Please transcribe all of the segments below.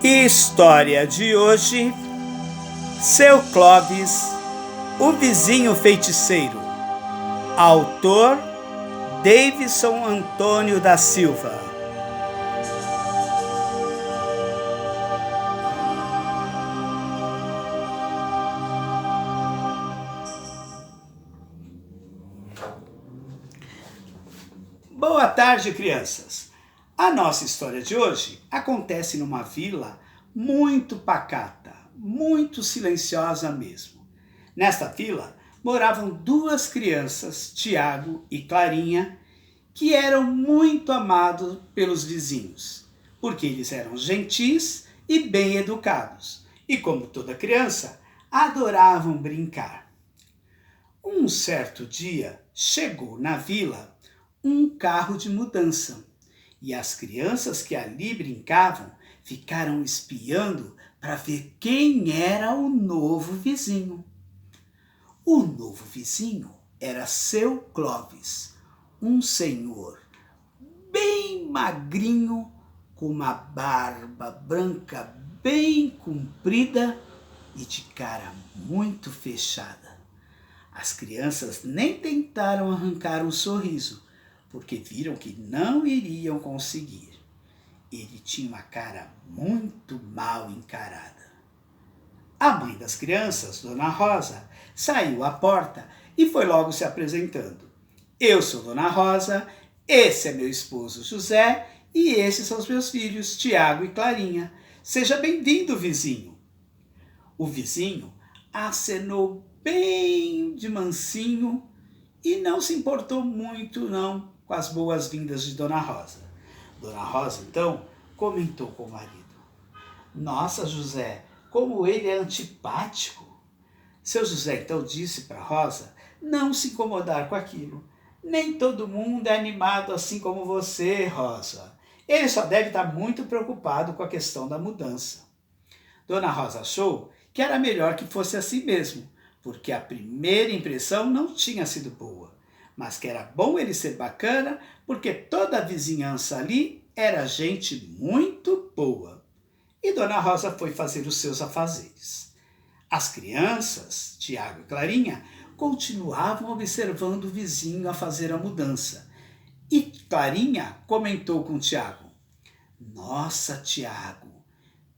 História de hoje: Seu Clóvis, o vizinho feiticeiro. Autor: Davidson Antônio da Silva. Boa tarde, crianças! A nossa história de hoje acontece numa vila muito pacata, muito silenciosa mesmo. Nesta vila moravam duas crianças, Tiago e Clarinha, que eram muito amados pelos vizinhos, porque eles eram gentis e bem educados, e como toda criança, adoravam brincar. Um certo dia chegou na vila um carro de mudança, e as crianças que ali brincavam ficaram espiando para ver quem era o novo vizinho. O novo vizinho era seu Clóvis, um senhor bem magrinho, com uma barba branca bem comprida e de cara muito fechada. As crianças nem tentaram arrancar um sorriso, porque viram que não iriam conseguir. Ele tinha uma cara muito mal encarada. A mãe das crianças, Dona Rosa, saiu à porta e foi logo se apresentando. Eu sou Dona Rosa, esse é meu esposo José e esses são os meus filhos, Tiago e Clarinha. Seja bem-vindo, vizinho. O vizinho acenou bem de mansinho e não se importou muito, não, com as boas-vindas de Dona Rosa. Dona Rosa, então, comentou com o marido: Nossa, José, como ele é antipático. Seu José, então, disse para Rosa não se incomodar com aquilo. Nem todo mundo é animado assim como você, Rosa. Ele só deve estar muito preocupado com a questão da mudança. Dona Rosa achou que era melhor que fosse assim mesmo, porque a primeira impressão não tinha sido boa, mas que era bom ele ser bacana, porque toda a vizinhança ali era gente muito boa. E Dona Rosa foi fazer os seus afazeres. As crianças, Tiago e Clarinha, continuavam observando o vizinho a fazer a mudança. E Clarinha comentou com Tiago: Nossa, Tiago,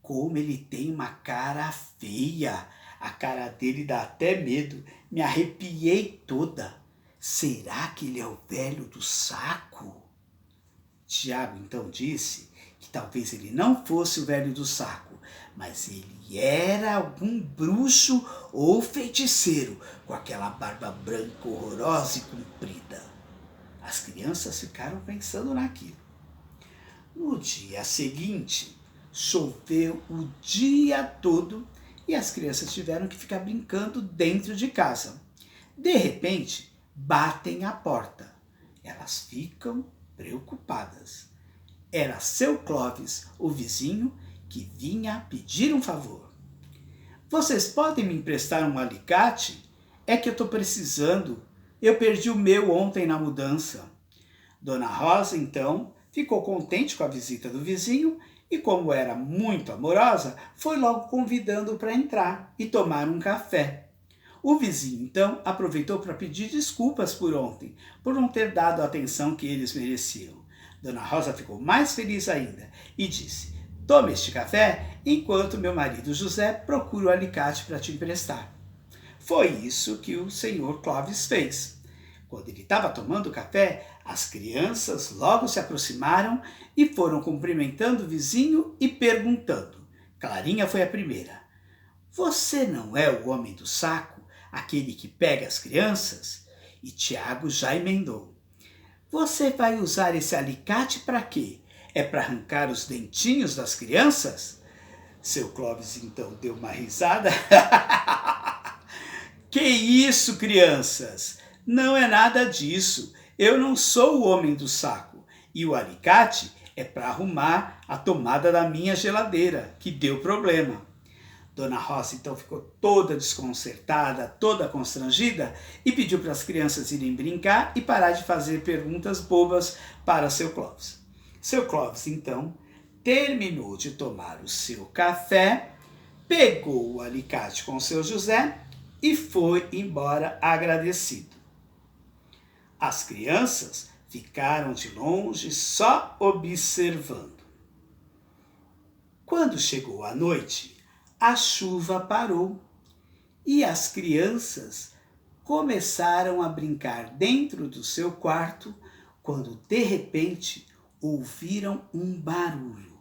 como ele tem uma cara feia. A cara dele dá até medo. Me arrepiei toda. Será que ele é o velho do saco? Tiago então disse que talvez ele não fosse o velho do saco, mas ele era algum bruxo ou feiticeiro, com aquela barba branca horrorosa e comprida. As crianças ficaram pensando naquilo. No dia seguinte, choveu o dia todo e as crianças tiveram que ficar brincando dentro de casa. De repente, batem à porta. Elas ficam preocupadas. Era seu Clóvis, o vizinho, que vinha pedir um favor. Vocês podem me emprestar um alicate? É que eu estou precisando. Eu perdi o meu ontem na mudança. Dona Rosa, então, ficou contente com a visita do vizinho e, como era muito amorosa, foi logo convidando-o para entrar e tomar um café. O vizinho, então, aproveitou para pedir desculpas por ontem, por não ter dado a atenção que eles mereciam. Dona Rosa ficou mais feliz ainda e disse: Tome este café enquanto meu marido José procura o alicate para te emprestar. Foi isso que o senhor Clóvis fez. Quando ele estava tomando café, as crianças logo se aproximaram e foram cumprimentando o vizinho e perguntando. Clarinha foi a primeira: Você não é o homem do saco, aquele que pega as crianças? E Tiago já emendou: Você vai usar esse alicate para quê? É para arrancar os dentinhos das crianças? Seu Clóvis então deu uma risada. Que isso, crianças? Não é nada disso. Eu não sou o homem do saco. E o alicate é para arrumar a tomada da minha geladeira, que deu problema. Dona Rosa então ficou toda desconcertada, toda constrangida e pediu para as crianças irem brincar e parar de fazer perguntas bobas para seu Clóvis. Seu Clóvis então terminou de tomar o seu café, pegou o alicate com o seu José e foi embora agradecido. As crianças ficaram de longe só observando. Quando chegou a noite, a chuva parou e as crianças começaram a brincar dentro do seu quarto quando de repente ouviram um barulho.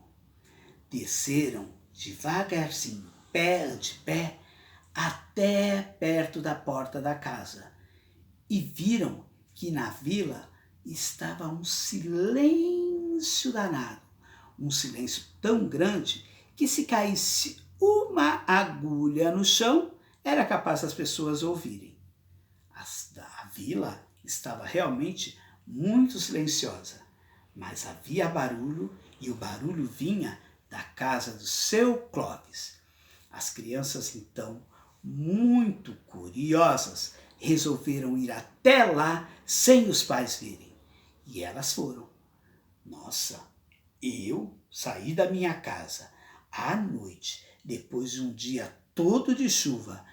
Desceram devagarzinho, pé ante pé, até perto da porta da casa e viram que na vila estava um silêncio danado, um silêncio tão grande que se caísse uma agulha no chão, era capaz das pessoas ouvirem. A vila estava realmente muito silenciosa, mas havia barulho e o barulho vinha da casa do seu Clóvis. As crianças, então, muito curiosas, resolveram ir até lá sem os pais verem. E elas foram. Nossa, eu saí da minha casa à noite, depois de um dia todo de chuva,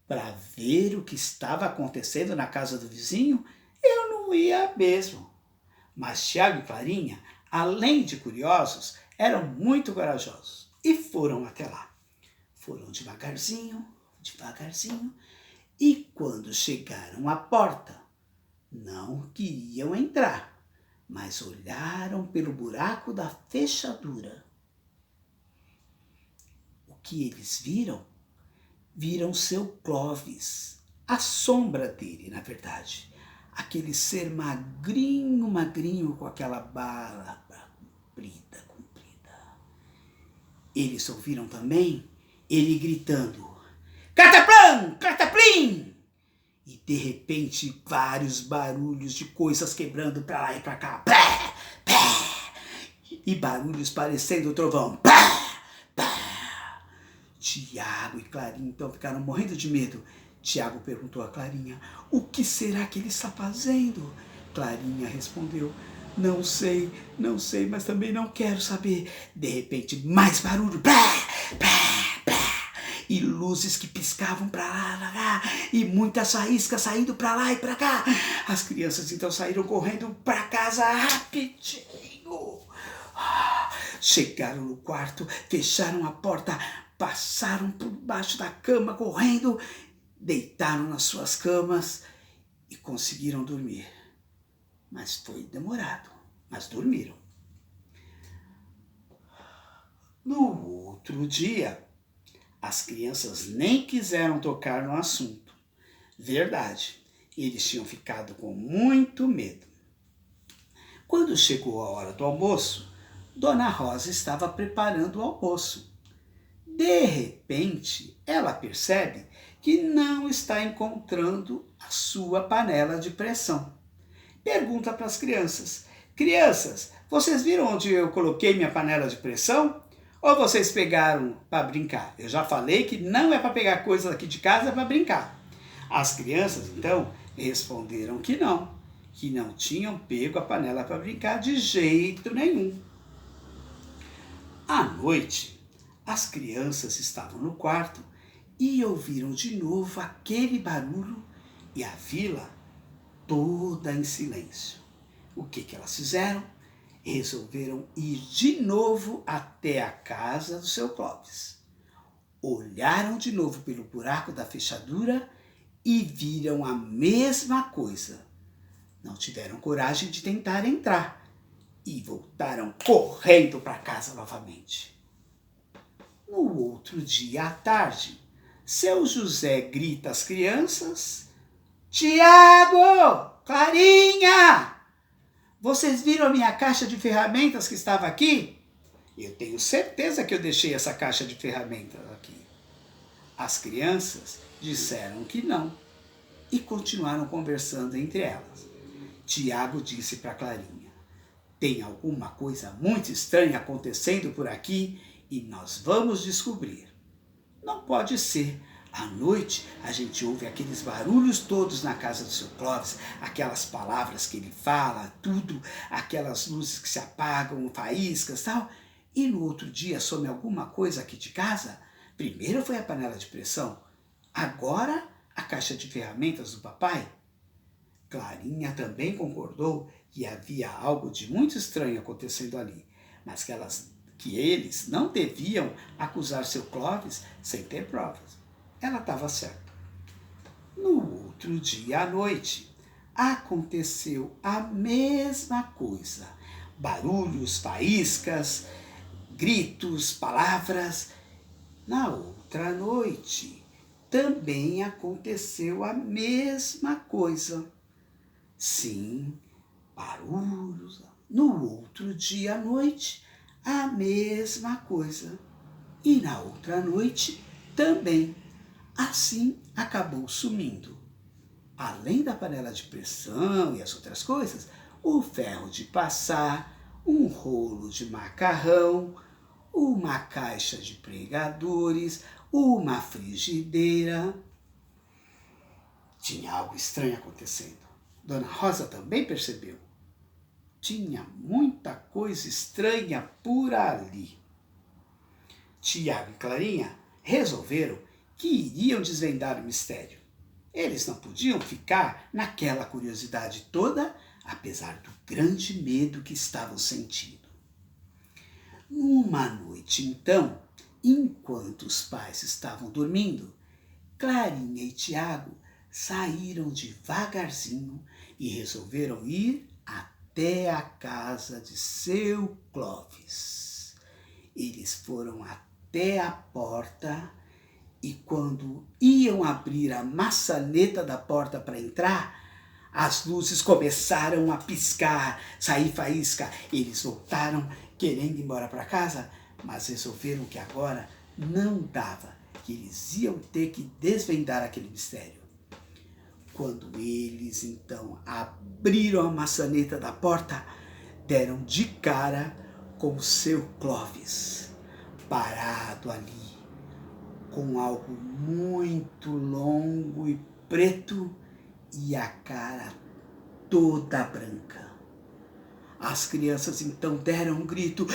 para ver o que estava acontecendo na casa do vizinho? Eu não ia mesmo. Mas Tiago e Clarinha, além de curiosos, eram muito corajosos e foram até lá. Foram devagarzinho, devagarzinho, e quando chegaram à porta, não queriam entrar, mas olharam pelo buraco da fechadura. O que eles viram? Viram seu Clóvis, a sombra dele, na verdade. Aquele ser magrinho, magrinho, com aquela barba comprida. Eles ouviram também ele gritando: "Cataplam, cataplim!" E de repente vários barulhos de coisas quebrando para lá e para cá. Pé, pé, e barulhos parecendo trovão. Pé, pé. Tiago e Clarinha então ficaram morrendo de medo. Tiago perguntou a Clarinha: "O que será que ele está fazendo?" Clarinha respondeu: não sei, mas também não quero saber." De repente, mais barulho. Plá, plá, plá. E luzes que piscavam para lá, pra cá, e muitas faíscas saindo para lá e para cá. As crianças então saíram correndo para casa rapidinho. Chegaram no quarto, fecharam a porta, passaram por baixo da cama correndo, deitaram nas suas camas e conseguiram dormir. Mas foi demorado, mas dormiram. No outro dia, as crianças nem quiseram tocar no assunto. Verdade, eles tinham ficado com muito medo. Quando chegou a hora do almoço, Dona Rosa estava preparando o almoço. De repente, ela percebe que não está encontrando a sua panela de pressão. Pergunta para as crianças: "Crianças, vocês viram onde eu coloquei minha panela de pressão? Ou vocês pegaram para brincar? Eu já falei que não é para pegar coisas aqui de casa, é para brincar." As crianças, então, responderam que não tinham pego a panela para brincar de jeito nenhum. À noite, as crianças estavam no quarto e ouviram de novo aquele barulho e a vila toda em silêncio. O que elas fizeram? Resolveram ir de novo até a casa do seu Clóvis. Olharam de novo pelo buraco da fechadura e viram a mesma coisa. Não tiveram coragem de tentar entrar e voltaram correndo para casa novamente. No outro dia à tarde, seu José grita às crianças: "Tiago! Clarinha! Vocês viram a minha caixa de ferramentas que estava aqui?" "Eu tenho certeza que eu deixei essa caixa de ferramentas aqui." As crianças disseram que não e continuaram conversando entre elas. Tiago disse para Clarinha: "Tem alguma coisa muito estranha acontecendo por aqui e nós vamos descobrir. Não pode ser. À noite, a gente ouve aqueles barulhos todos na casa do seu Clóvis, aquelas palavras que ele fala, tudo, aquelas luzes que se apagam, faíscas e tal. E no outro dia some alguma coisa aqui de casa? Primeiro foi a panela de pressão, agora a caixa de ferramentas do papai. Clarinha também concordou que havia algo de muito estranho acontecendo ali, mas que eles não deviam acusar seu Clóvis sem ter provas. Ela estava certa. No outro dia à noite, aconteceu a mesma coisa. Barulhos, faíscas, gritos, palavras. Na outra noite, também aconteceu a mesma coisa. Sim, barulhos. No outro dia à noite, a mesma coisa. E na outra noite, também. Assim, acabou sumindo. Além da panela de pressão e as outras coisas, o ferro de passar, um rolo de macarrão, uma caixa de pregadores, uma frigideira. Tinha algo estranho acontecendo. Dona Rosa também percebeu. Tinha muita coisa estranha por ali. Tiago e Clarinha resolveram que iriam desvendar o mistério. Eles não podiam ficar naquela curiosidade toda, apesar do grande medo que estavam sentindo. Numa noite, então, enquanto os pais estavam dormindo, Clarinha e Tiago saíram devagarzinho e resolveram ir até a casa de seu Clóvis. Eles foram até a porta e quando iam abrir a maçaneta da porta para entrar, as luzes começaram a piscar, sair faísca. Eles voltaram querendo ir embora para casa, mas resolveram que agora não dava, que eles iam ter que desvendar aquele mistério. Quando eles então abriram a maçaneta da porta, deram de cara com o seu Clóvis, parado ali, com algo muito longo e preto e a cara toda branca. As crianças então deram um grito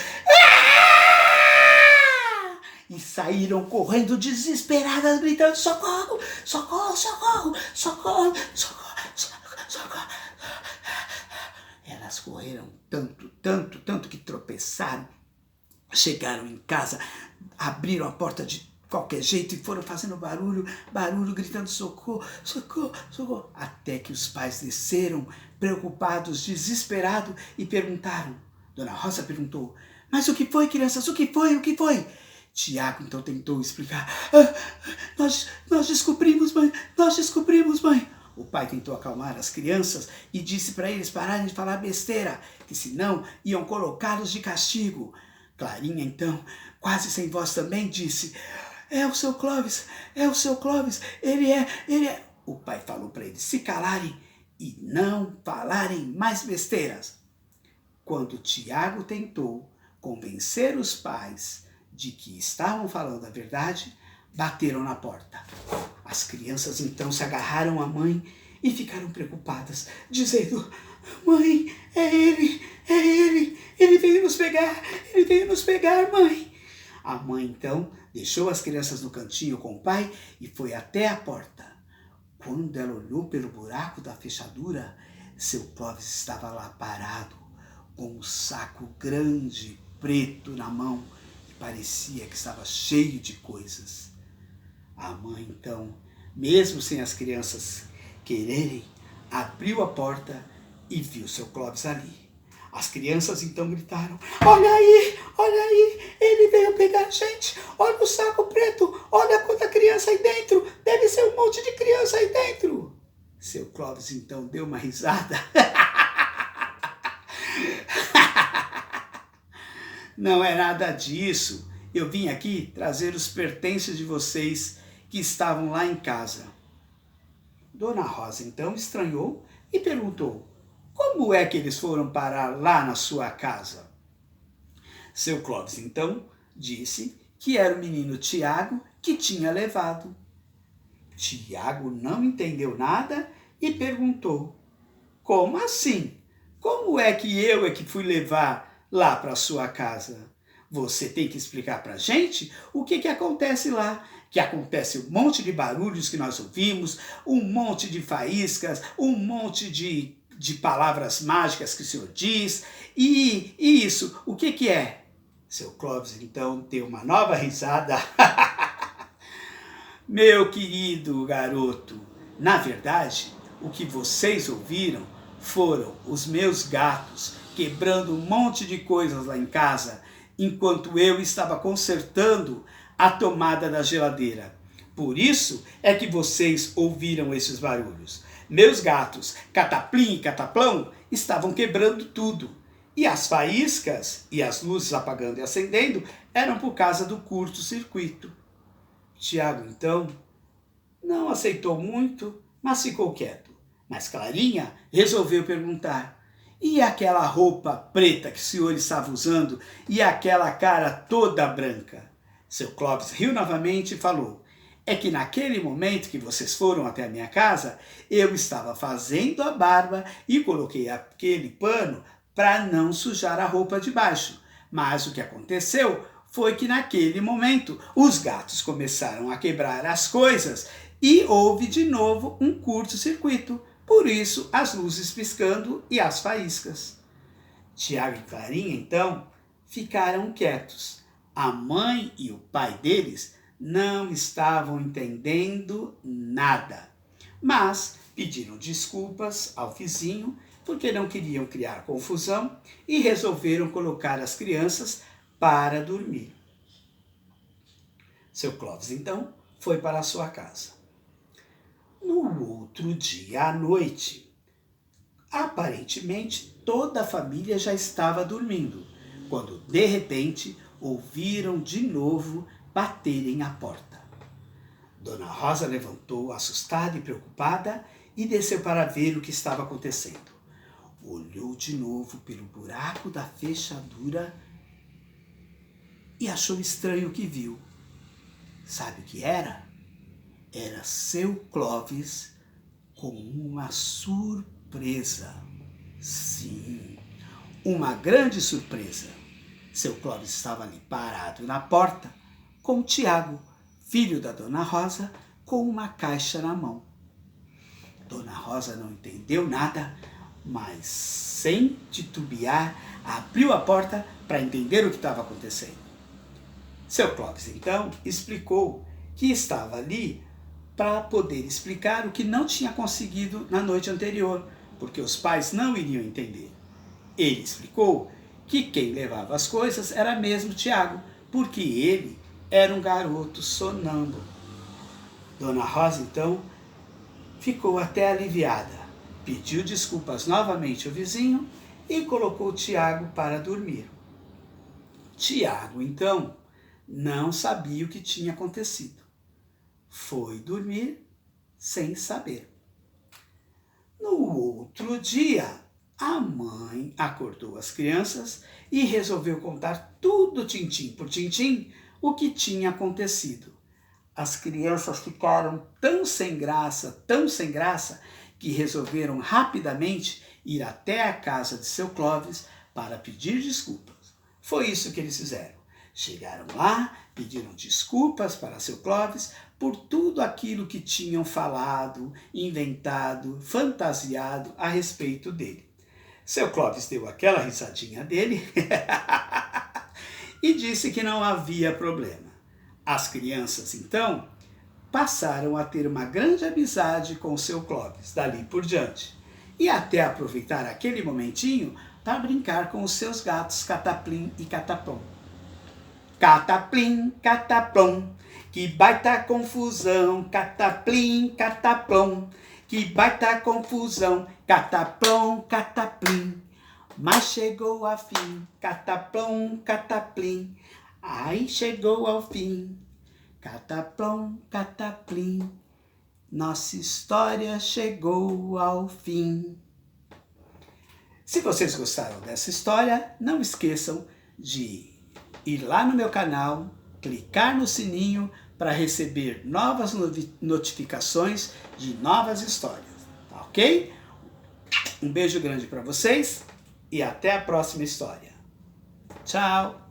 e saíram correndo desesperadas, gritando: socorro, socorro, socorro, socorro, socorro, socorro, socorro. Elas correram tanto que tropeçaram, chegaram em casa, abriram a porta de qualquer jeito e foram fazendo barulho, gritando socorro, socorro, socorro, até que os pais desceram, preocupados, desesperados, e perguntaram. Dona Rosa perguntou: mas o que foi, crianças? O que foi? O que foi? Tiago então tentou explicar. Nós descobrimos, mãe, nós descobrimos, mãe. O pai tentou acalmar as crianças e disse para eles pararem de falar besteira, que senão iam colocá-los de castigo. Clarinha então, quase sem voz também, disse: é o seu Clóvis, ele é. O pai falou para eles se calarem e não falarem mais besteiras. Quando Tiago tentou convencer os pais de que estavam falando a verdade, bateram na porta. As crianças então se agarraram à mãe e ficaram preocupadas, dizendo: mãe, é ele veio nos pegar, mãe. A mãe então deixou as crianças no cantinho com o pai e foi até a porta. Quando ela olhou pelo buraco da fechadura, seu Clóvis estava lá parado, com um saco grande, preto na mão, que parecia que estava cheio de coisas. A mãe então, mesmo sem as crianças quererem, abriu a porta e viu seu Clóvis ali. As crianças então gritaram: olha aí, ele veio pegar a gente, olha o saco preto, olha quanta criança aí dentro, deve ser um monte de criança aí dentro. Seu Clóvis então deu uma risada. Não é nada disso, eu vim aqui trazer os pertences de vocês que estavam lá em casa. Dona Rosa então estranhou e perguntou: como é que eles foram parar lá na sua casa? Seu Clóvis então disse que era o menino Tiago que tinha levado. Tiago não entendeu nada e perguntou: como assim? Como é que eu fui levar lá para sua casa? Você tem que explicar pra gente o que acontece lá. Que acontece um monte de barulhos que nós ouvimos, um monte de faíscas, um monte de palavras mágicas que o senhor diz. E isso, o que é? Seu Clóvis, então, deu uma nova risada. Meu querido garoto, na verdade, o que vocês ouviram foram os meus gatos quebrando um monte de coisas lá em casa, enquanto eu estava consertando a tomada da geladeira. Por isso é que vocês ouviram esses barulhos. Meus gatos, Cataplim e Cataplão, estavam quebrando tudo. E as faíscas e as luzes apagando e acendendo eram por causa do curto-circuito. Tiago, então, não aceitou muito, mas ficou quieto. Mas Clarinha resolveu perguntar: e aquela roupa preta que o senhor estava usando e aquela cara toda branca? Seu Clóvis riu novamente e falou: é que naquele momento que vocês foram até a minha casa, eu estava fazendo a barba e coloquei aquele pano para não sujar a roupa de baixo. Mas o que aconteceu foi que naquele momento os gatos começaram a quebrar as coisas e houve de novo um curto-circuito. Por isso, as luzes piscando e as faíscas. Tiago e Clarinha, então, ficaram quietos. A mãe e o pai deles não estavam entendendo nada, mas pediram desculpas ao vizinho porque não queriam criar confusão e resolveram colocar as crianças para dormir. Seu Clóvis, então, foi para a sua casa. No outro dia à noite, aparentemente toda a família já estava dormindo, quando de repente ouviram de novo baterem à porta. Dona Rosa levantou, assustada e preocupada, e desceu para ver o que estava acontecendo. Olhou de novo pelo buraco da fechadura e achou estranho o que viu. Sabe o que era? Era seu Clóvis com uma surpresa. Sim, uma grande surpresa. Seu Clóvis estava ali parado na porta com o Tiago, filho da Dona Rosa, com uma caixa na mão. Dona Rosa não entendeu nada, mas sem titubear, abriu a porta para entender o que estava acontecendo. Seu Clóvis, então, explicou que estava ali para poder explicar o que não tinha conseguido na noite anterior, porque os pais não iriam entender. Ele explicou que quem levava as coisas era mesmo Tiago, porque ele era um garoto sonâmbulo. Dona Rosa, então, ficou até aliviada, pediu desculpas novamente ao vizinho e colocou Tiago para dormir. Tiago, então, não sabia o que tinha acontecido. Foi dormir sem saber. No outro dia, a mãe acordou as crianças e resolveu contar tudo tintim por tintim o que tinha acontecido. As crianças ficaram tão sem graça, que resolveram rapidamente ir até a casa de seu Clóvis para pedir desculpas. Foi isso que eles fizeram. Chegaram lá, pediram desculpas para seu Clóvis por tudo aquilo que tinham falado, inventado, fantasiado a respeito dele. Seu Clóvis deu aquela risadinha dele e disse que não havia problema. As crianças, então, passaram a ter uma grande amizade com seu Clóvis dali por diante e até aproveitar aquele momentinho para brincar com os seus gatos Cataplim e Cataplom. Cataplim, Cataplom, que baita confusão, Cataplim, Cataplom, que baita confusão, Cataplom, Cataplim. Mas chegou a fim, Cataplom, Cataplim, ai chegou ao fim, Cataplom, Cataplim, nossa história chegou ao fim. Se vocês gostaram dessa história, não esqueçam de ir lá no meu canal, clicar no sininho para receber novas notificações de novas histórias, tá ok? Um beijo grande para vocês e até a próxima história. Tchau!